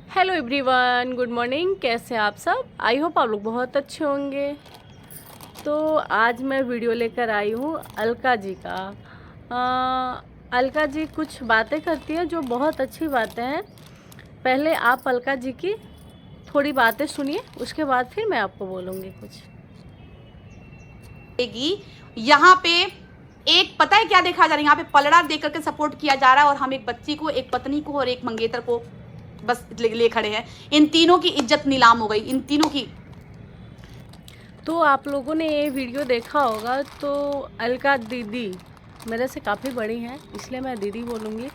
Hello everyone, good morning. कैसे हैं आप सब? आई होप आप लोग बहुत अच्छे होंगे। तो आज मैं वीडियो लेकर आई हूँ अलका जी का। अलका जी कुछ बातें करती हैं जो बहुत अच्छी बातें हैं। पहले आप अलका जी की थोड़ी बातें सुनिए, उसके बाद फिर मैं आपको बोलूँगी कुछ। यहाँ पे एक पता है क्या देखा जा रहा है, यहाँ पे पलड़ा दे करके सपोर्ट किया जा रहा है और हम एक बच्ची को, एक पत्नी को और एक मंगेतर को बस ले खड़े हैं। इन तीनों की इज्जत नीलाम हो गई, इन तीनों की। तो आप लोगों ने ये वीडियो देखा होगा। तो अलका दीदी मेरे से काफ़ी बड़ी हैं, इसलिए मैं दीदी बोलूँगी।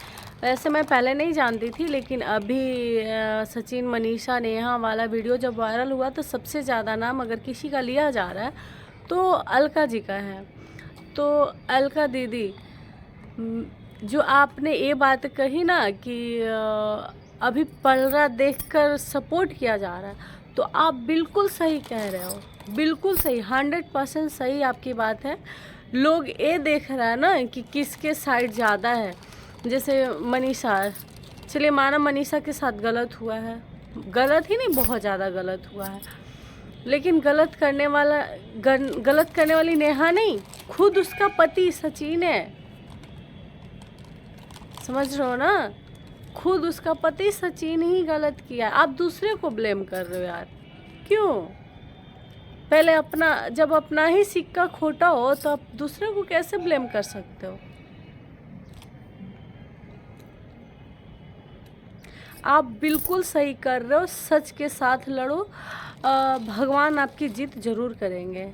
वैसे मैं पहले नहीं जानती थी, लेकिन अभी सचिन, मनीषा, नेहा वाला वीडियो जब वायरल हुआ तो सबसे ज़्यादा नाम अगर किसी का लिया जा रहा है तो अलका जी का है। तो अलका दीदी, जो आपने ये बात कही ना कि अभी पलड़ा देखकर सपोर्ट किया जा रहा है, तो आप बिल्कुल सही कह रहे हो, बिल्कुल सही, 100% सही आपकी बात है। लोग ये देख रहा है ना कि किसके साइड ज़्यादा है। जैसे मनीषा, चलिए माना मनीषा के साथ गलत हुआ है, गलत ही नहीं, बहुत ज़्यादा गलत हुआ है, लेकिन गलत करने वाली नेहा नहीं, खुद उसका पति सचिन है। समझ रहे हो ना? खुद उसका पति सचिन ही गलत किया। आप दूसरे को ब्लेम कर रहे हो यार, क्यों? पहले अपना, जब अपना ही सिक्का खोटा हो तो आप दूसरे को कैसे ब्लेम कर सकते हो? आप बिल्कुल सही कर रहे हो, सच के साथ लड़ो, भगवान आपकी जीत जरूर करेंगे।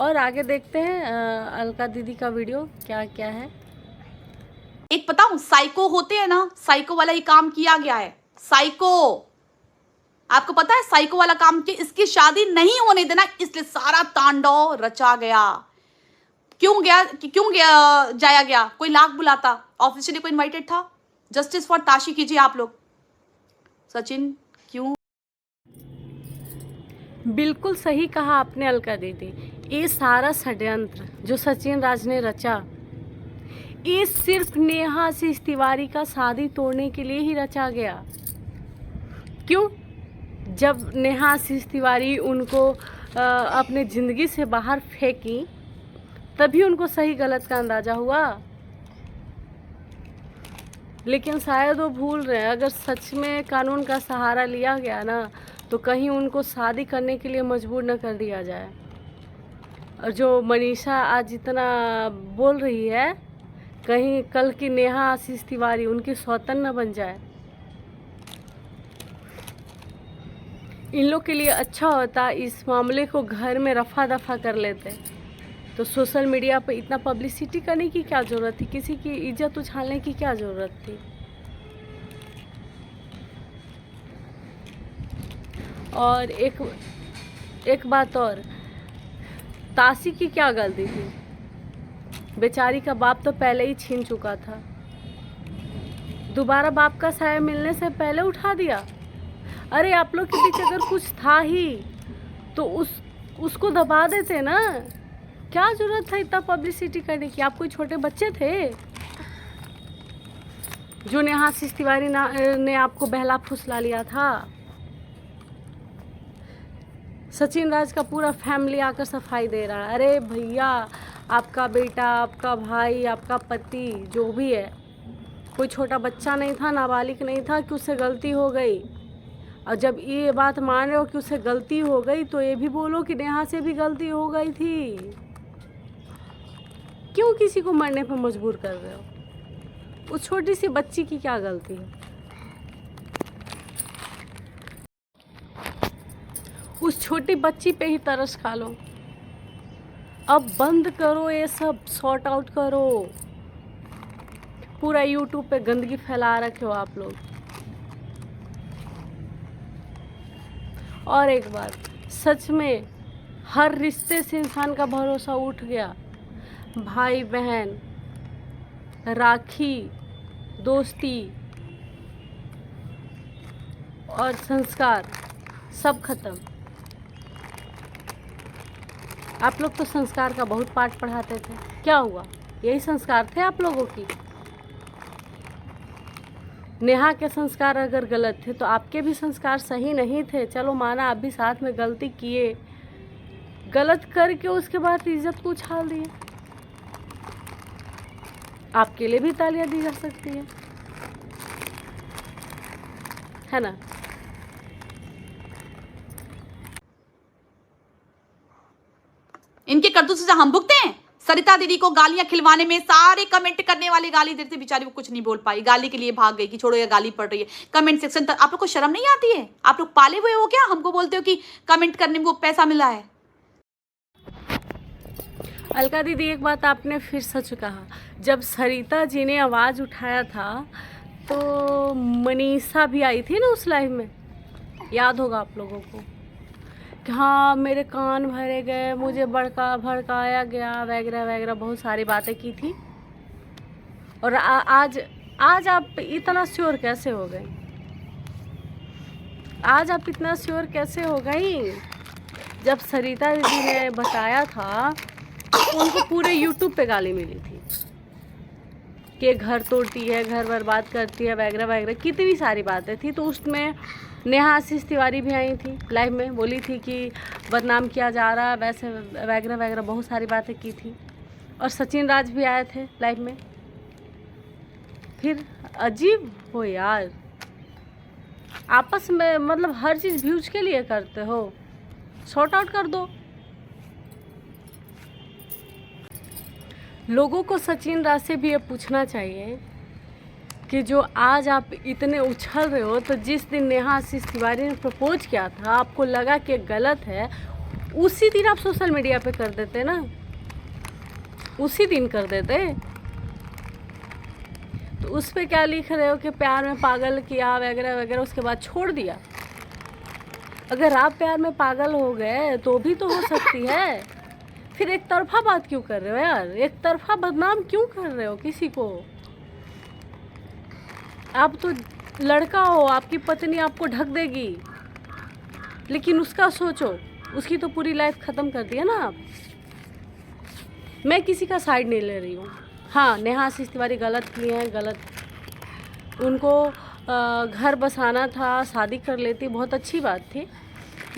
और आगे देखते हैं अलका दीदी का वीडियो क्या क्या है। एक बताऊं, साइको होते हैं ना, साइको वाला ही काम किया गया है। साइको, आपको पता है साइको वाला काम कि इसकी शादी नहीं होने देना, इसलिए सारा तांडव रचा गया। क्यों गया जाया गया? कोई लाख बुलाता, ऑफिशियली कोई इनवाइटेड था? जस्टिस फॉर ताशी कीजिए आप लोग। सचिन क्यों? बिल्कुल सही कहा आपने अलका दीदी। ये सारा षड्यंत्र जो सचिन राज ने रचा, ये सिर्फ नेहा आशीष तिवारी का शादी तोड़ने के लिए ही रचा गया। क्यों? जब नेहा आशीष तिवारी उनको अपने ज़िंदगी से बाहर फेंकी, तभी उनको सही गलत का अंदाज़ा हुआ। लेकिन शायद वो भूल रहे हैं, अगर सच में कानून का सहारा लिया गया ना, तो कहीं उनको शादी करने के लिए मजबूर न कर दिया जाए। और जो मनीषा आज इतना बोल रही है, कहीं कल की नेहा आशीष तिवारी उनकी सौतन न बन जाए। इन लोग के लिए अच्छा होता इस मामले को घर में रफा दफा कर लेते, तो सोशल मीडिया पर इतना पब्लिसिटी करने की क्या ज़रूरत थी? किसी की इज्जत उछालने की क्या ज़रूरत थी? और एक बात और, ताशी की क्या गलती थी? बेचारी का बाप तो पहले ही छीन चुका था, दोबारा बाप का साया मिलने से पहले उठा दिया। अरे आप लोग के पीछे अगर कुछ था ही तो उसको दबा देते ना। क्या जरूरत था इतना पब्लिसिटी करने की? आप कोई छोटे बच्चे थे जो नेहा आशीष तिवारी ने आपको बहला फुसला लिया था? सचिन राज का पूरा फैमिली आकर सफाई दे रहा है। अरे भैया, आपका बेटा, आपका भाई, आपका पति, जो भी है, कोई छोटा बच्चा नहीं था, नाबालिग नहीं था कि उससे गलती हो गई। और जब ये बात मान रहे हो कि उससे गलती हो गई, तो ये भी बोलो कि नेहा से भी गलती हो गई थी। क्यों किसी को मरने पर मजबूर कर रहे हो? उस छोटी सी बच्ची की क्या गलती है? उस छोटी बच्ची पे ही तरस खा लो। अब बंद करो ये सब, सॉर्ट आउट करो। पूरा यूट्यूब पे गंदगी फैला रखे हो आप लोग। और एक बात, सच में हर रिश्ते से इंसान का भरोसा उठ गया। भाई बहन, राखी, दोस्ती और संस्कार सब खत्म। आप लोग तो संस्कार का बहुत पाठ पढ़ाते थे, क्या हुआ? यही संस्कार थे आप लोगों की? नेहा के संस्कार अगर गलत थे तो आपके भी संस्कार सही नहीं थे। चलो माना आप भी साथ में गलती किए, गलत करके उसके बाद इज्जत को उछाल दिए। आपके लिए भी तालियां दी जा सकती है ना। इनके करतूत से हम भुगते हैं। सरिता दीदी को गालियां खिलवाने में सारे कमेंट करने वाले गाली देते, बेचारी वो कुछ नहीं बोल पाई, गाली के लिए भाग गई कि छोड़ो ये गाली पड़ रही है। कमेंट सेक्शन तक आप लोग को शर्म नहीं आती है? आप लोग पाले हुए हो क्या? हमको बोलते हो कि कमेंट करने में वो पैसा मिला है। अलका दीदी एक बात आपने फिर सच कहा, जब सरिता जी ने आवाज़ उठाया था तो मनीषा भी आई थी ना उस लाइव में, याद होगा आप लोगों को कि हाँ मेरे कान भरे गए, मुझे भड़काया गया वगैरह वगैरह, बहुत सारी बातें की थी। और आज आप इतना श्योर कैसे हो गई? आज आप इतना श्योर कैसे हो गई? जब सरिता दीदी ने बताया था तो उनको पूरे यूट्यूब पे गाली मिली थी कि घर तोड़ती है, घर बर्बाद करती है वगैरह वगैरह, कितनी सारी बातें थी। तो उसमें नेहा आशीष तिवारी भी आई थी लाइव में, बोली थी कि बदनाम किया जा रहा है वैसे वगैरह वगैरह, बहुत सारी बातें की थी। और सचिन राज भी आए थे लाइव में। फिर अजीब हो यार, आपस में मतलब हर चीज़ व्यूज के लिए करते हो, सॉर्ट आउट कर दो। लोगों को सचिन राज से भी ये पूछना चाहिए कि जो आज आप इतने उछल रहे हो, तो जिस दिन नेहा आशीष तिवारी ने प्रपोज किया था आपको लगा कि गलत है, उसी दिन आप सोशल मीडिया पे कर देते ना, उसी दिन कर देते। तो उस पे क्या लिख रहे हो कि प्यार में पागल किया वगैरह वगैरह, उसके बाद छोड़ दिया। अगर आप प्यार में पागल हो गए तो भी तो हो सकती है, फिर एक तरफा बात क्यों कर रहे हो यार? एक तरफा बदनाम क्यों कर रहे हो किसी को? आप तो लड़का हो, आपकी पत्नी आपको ढक देगी, लेकिन उसका सोचो, उसकी तो पूरी लाइफ ख़त्म कर दी है ना आप। मैं किसी का साइड नहीं ले रही हूँ। हाँ, नेहा आशीष तिवारी गलत किए हैं, गलत, उनको घर बसाना था, शादी कर लेती, बहुत अच्छी बात थी,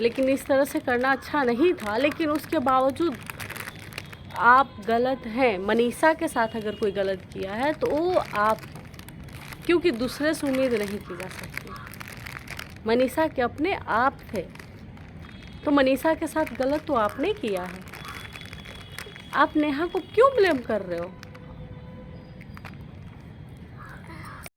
लेकिन इस तरह से करना अच्छा नहीं था। लेकिन उसके बावजूद आप गलत हैं। मनीषा के साथ अगर कोई गलत किया है तो वो आप, क्योंकि दूसरे से उम्मीद नहीं की जा सकती। मनीषा के अपने आप थे, तो मनीषा के साथ गलत तो आपने किया है। आप नेहा को क्यों ब्लेम कर रहे हो?